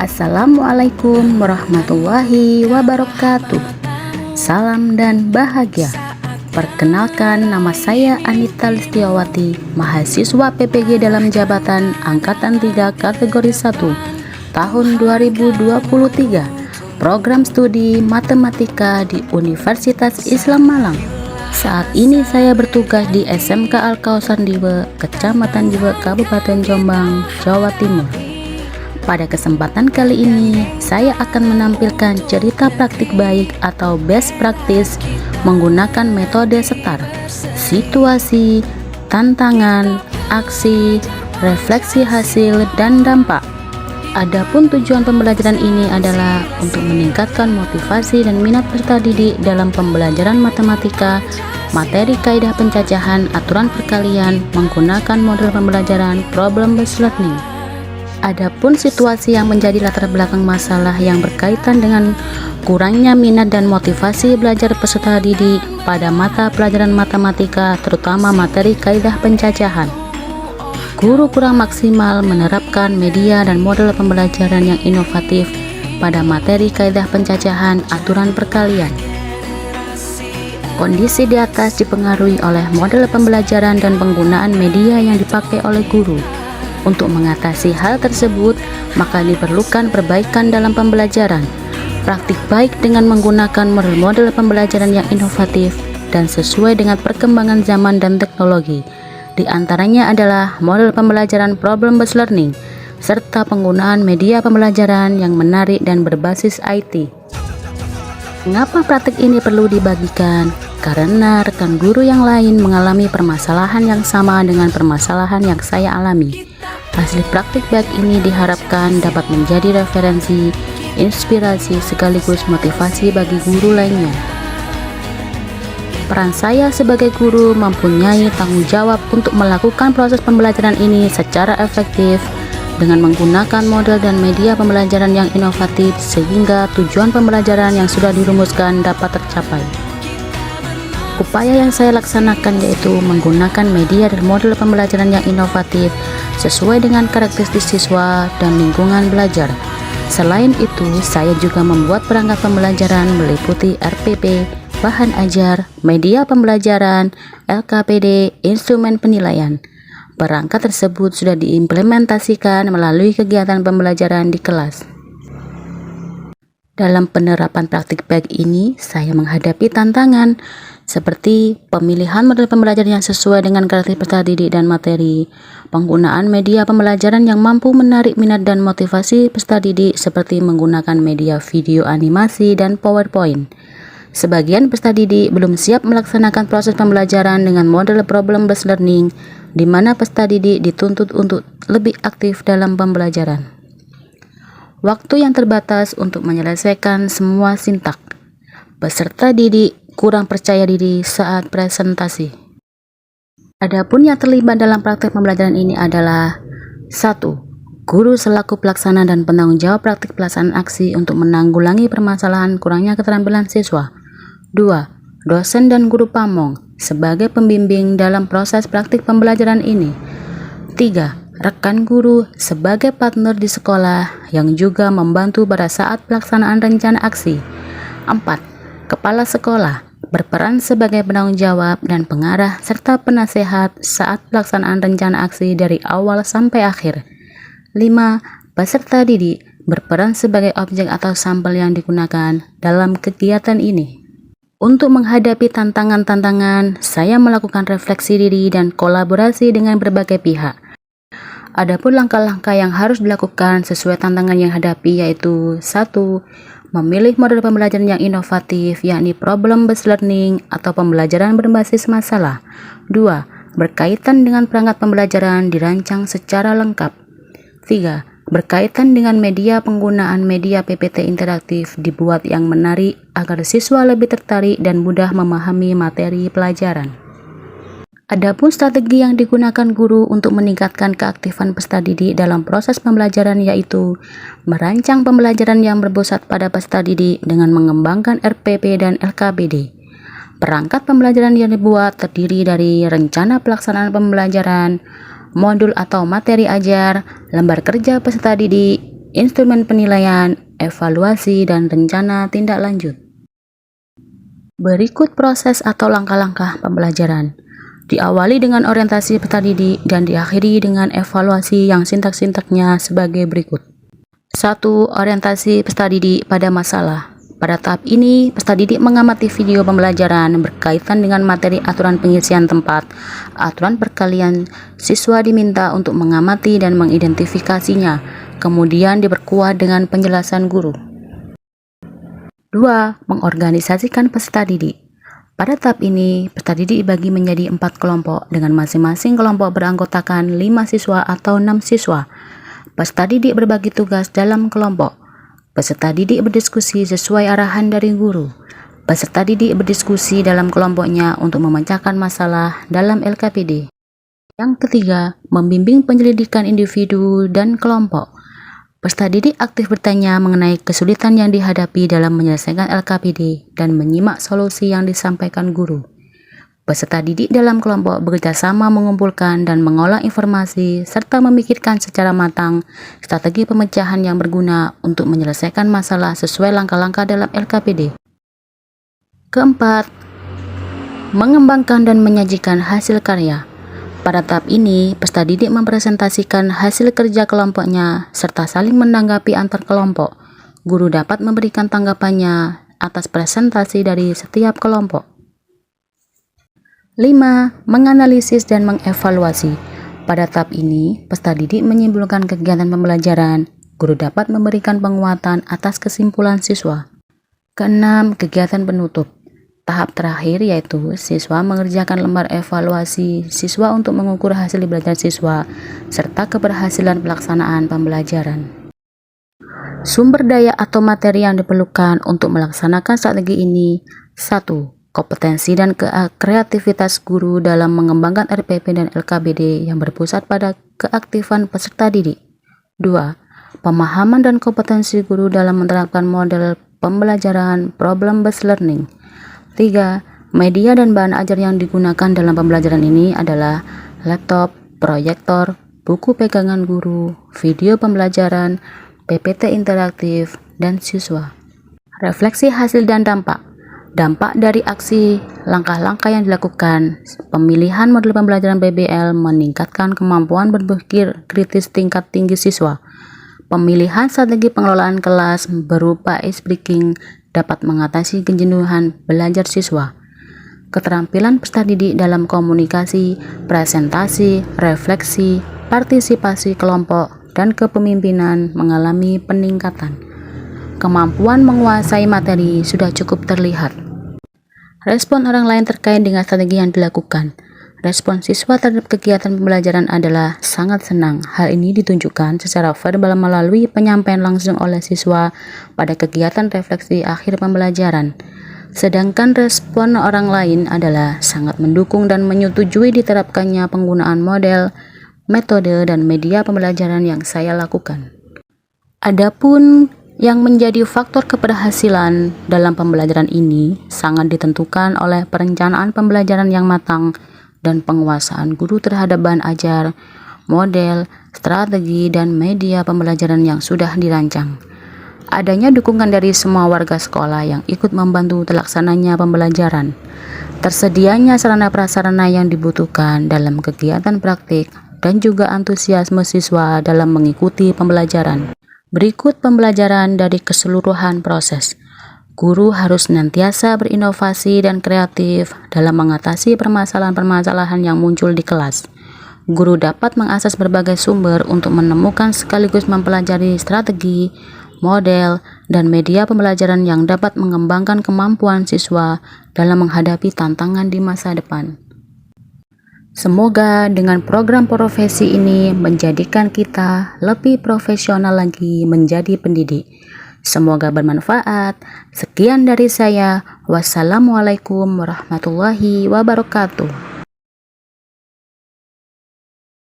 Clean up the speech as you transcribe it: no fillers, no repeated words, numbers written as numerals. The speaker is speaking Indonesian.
Assalamualaikum warahmatullahi wabarakatuh. Salam dan bahagia. Perkenalkan, nama saya Anita Listiawati, mahasiswa PPG dalam jabatan Angkatan 3 kategori 1 tahun 2023, program studi matematika di Universitas Islam Malang. Saat ini saya bertugas di SMK Al-Kautsar Diwe, Kecamatan Diwe, Kabupaten Jombang, Jawa Timur. Pada kesempatan kali ini, saya akan menampilkan cerita praktik baik atau best practice menggunakan metode STAR: situasi, tantangan, aksi, refleksi hasil, dan dampak. Adapun tujuan pembelajaran ini adalah untuk meningkatkan motivasi dan minat peserta didik dalam pembelajaran matematika, materi kaidah pencacahan, aturan perkalian, menggunakan model pembelajaran problem-based learning. Adapun situasi yang menjadi latar belakang masalah yang berkaitan dengan kurangnya minat dan motivasi belajar peserta didik pada mata pelajaran matematika, terutama materi kaidah pencacahan. Guru kurang maksimal menerapkan media dan model pembelajaran yang inovatif pada materi kaidah pencacahan, aturan perkalian. Kondisi di atas dipengaruhi oleh model pembelajaran dan penggunaan media yang dipakai oleh guru. Untuk mengatasi hal tersebut, maka diperlukan perbaikan dalam pembelajaran. Praktik baik dengan menggunakan model-model pembelajaran yang inovatif dan sesuai dengan perkembangan zaman dan teknologi. Di antaranya adalah model pembelajaran problem-based learning, serta penggunaan media pembelajaran yang menarik dan berbasis IT. Mengapa praktik ini perlu dibagikan? Karena rekan guru yang lain mengalami permasalahan yang sama dengan permasalahan yang saya alami. Hasil praktik baik ini diharapkan dapat menjadi referensi, inspirasi, sekaligus motivasi bagi guru lainnya. Peran saya sebagai guru mempunyai tanggung jawab untuk melakukan proses pembelajaran ini secara efektif dengan menggunakan model dan media pembelajaran yang inovatif sehingga tujuan pembelajaran yang sudah dirumuskan dapat tercapai. Upaya yang saya laksanakan yaitu menggunakan media dan model pembelajaran yang inovatif sesuai dengan karakteristik siswa dan lingkungan belajar. Selain itu, saya juga membuat perangkat pembelajaran meliputi RPP, bahan ajar, media pembelajaran, LKPD, instrumen penilaian. Perangkat tersebut sudah diimplementasikan melalui kegiatan pembelajaran di kelas. Dalam penerapan praktik baik ini, saya menghadapi tantangan seperti pemilihan model pembelajaran yang sesuai dengan karakteristik peserta didik dan materi, penggunaan media pembelajaran yang mampu menarik minat dan motivasi peserta didik seperti menggunakan media video animasi dan PowerPoint. Sebagian peserta didik belum siap melaksanakan proses pembelajaran dengan model problem-based learning, di mana peserta didik dituntut untuk lebih aktif dalam pembelajaran. Waktu yang terbatas untuk menyelesaikan semua sintak. Peserta didik kurang percaya diri saat presentasi. Adapun yang terlibat dalam praktik pembelajaran ini adalah 1. Guru selaku pelaksana dan penanggung jawab praktik pelaksanaan aksi untuk menanggulangi permasalahan kurangnya keterampilan siswa. 2. Dosen dan guru pamong sebagai pembimbing dalam proses praktik pembelajaran ini. 3. Rekan guru sebagai partner di sekolah yang juga membantu pada saat pelaksanaan rencana aksi. 4. Kepala sekolah berperan sebagai penanggung jawab dan pengarah serta penasehat saat pelaksanaan rencana aksi dari awal sampai akhir. 5. Peserta didik berperan sebagai objek atau sampel yang digunakan dalam kegiatan ini. Untuk menghadapi tantangan-tantangan, saya melakukan refleksi diri dan kolaborasi dengan berbagai pihak. Adapun langkah-langkah yang harus dilakukan sesuai tantangan yang hadapi yaitu 1. Memilih model pembelajaran yang inovatif yakni problem-based learning atau pembelajaran berbasis masalah. 2. Berkaitan dengan perangkat pembelajaran dirancang secara lengkap. 3. Berkaitan dengan media, penggunaan media PPT interaktif dibuat yang menarik agar siswa lebih tertarik dan mudah memahami materi pelajaran. Adapun strategi yang digunakan guru untuk meningkatkan keaktifan peserta didik dalam proses pembelajaran yaitu merancang pembelajaran yang berpusat pada peserta didik dengan mengembangkan RPP dan LKPD. Perangkat pembelajaran yang dibuat terdiri dari rencana pelaksanaan pembelajaran, modul atau materi ajar, lembar kerja peserta didik, instrumen penilaian, evaluasi, dan rencana tindak lanjut. Berikut proses atau langkah-langkah pembelajaran. Diawali dengan orientasi peserta didik dan diakhiri dengan evaluasi yang sintak-sintaknya sebagai berikut. 1. Orientasi peserta didik pada masalah. Pada tahap ini, peserta didik mengamati video pembelajaran berkaitan dengan materi aturan pengisian tempat, aturan perkalian. Siswa diminta untuk mengamati dan mengidentifikasinya, kemudian diperkuat dengan penjelasan guru. 2. Mengorganisasikan peserta didik. Pada tahap ini, peserta didik dibagi menjadi 4 kelompok dengan masing-masing kelompok beranggotakan 5 siswa atau 6 siswa. Peserta didik berbagi tugas dalam kelompok. Peserta didik berdiskusi sesuai arahan dari guru. Peserta didik berdiskusi dalam kelompoknya untuk memecahkan masalah dalam LKPD. Yang ketiga, membimbing penyelidikan individu dan kelompok. Peserta didik aktif bertanya mengenai kesulitan yang dihadapi dalam menyelesaikan LKPD dan menyimak solusi yang disampaikan guru. Peserta didik dalam kelompok bekerjasama mengumpulkan dan mengolah informasi serta memikirkan secara matang strategi pemecahan yang berguna untuk menyelesaikan masalah sesuai langkah-langkah dalam LKPD. Keempat, mengembangkan dan menyajikan hasil karya. Pada tahap ini, peserta didik mempresentasikan hasil kerja kelompoknya serta saling menanggapi antar kelompok. Guru dapat memberikan tanggapannya atas presentasi dari setiap kelompok. 5. Menganalisis dan mengevaluasi. Pada tahap ini, peserta didik menyimpulkan kegiatan pembelajaran. Guru dapat memberikan penguatan atas kesimpulan siswa. 6. Kegiatan penutup. Tahap terakhir yaitu siswa mengerjakan lembar evaluasi siswa untuk mengukur hasil belajar siswa serta keberhasilan pelaksanaan pembelajaran. Sumber daya atau materi yang diperlukan untuk melaksanakan strategi ini. 1. Kompetensi dan kreativitas guru dalam mengembangkan RPP dan LKPD yang berpusat pada keaktifan peserta didik. 2. Pemahaman dan kompetensi guru dalam menerapkan model pembelajaran problem-based learning. 3. Media dan bahan ajar yang digunakan dalam pembelajaran ini adalah laptop, proyektor, buku pegangan guru, video pembelajaran, PPT interaktif, dan siswa. Refleksi hasil dan dampak. Dampak dari aksi langkah-langkah yang dilakukan. Pemilihan model pembelajaran PBL meningkatkan kemampuan berpikir kritis tingkat tinggi siswa. Pemilihan strategi pengelolaan kelas berupa ice breaking dapat mengatasi kejenuhan belajar siswa. Keterampilan peserta didik dalam komunikasi, presentasi, refleksi, partisipasi kelompok, dan kepemimpinan mengalami peningkatan. Kemampuan menguasai materi sudah cukup terlihat. Respon orang lain terkait dengan strategi yang dilakukan. Respon siswa terhadap kegiatan pembelajaran adalah sangat senang. Hal ini ditunjukkan secara verbal melalui penyampaian langsung oleh siswa pada kegiatan refleksi akhir pembelajaran. Sedangkan respon orang lain adalah sangat mendukung dan menyetujui diterapkannya penggunaan model, metode, dan media pembelajaran yang saya lakukan. Adapun yang menjadi faktor keberhasilan dalam pembelajaran ini sangat ditentukan oleh perencanaan pembelajaran yang matang dan penguasaan guru terhadap bahan ajar, model, strategi, dan media pembelajaran yang sudah dirancang. Adanya dukungan dari semua warga sekolah yang ikut membantu terlaksananya pembelajaran. Tersedianya sarana prasarana yang dibutuhkan dalam kegiatan praktik dan juga antusiasme siswa dalam mengikuti pembelajaran. Berikut pembelajaran dari keseluruhan proses. Guru harus senantiasa berinovasi dan kreatif dalam mengatasi permasalahan-permasalahan yang muncul di kelas. Guru dapat mengakses berbagai sumber untuk menemukan sekaligus mempelajari strategi, model, dan media pembelajaran yang dapat mengembangkan kemampuan siswa dalam menghadapi tantangan di masa depan. Semoga dengan program profesi ini menjadikan kita lebih profesional lagi menjadi pendidik. Semoga bermanfaat. Sekian dari saya. Wassalamualaikum warahmatullahi wabarakatuh.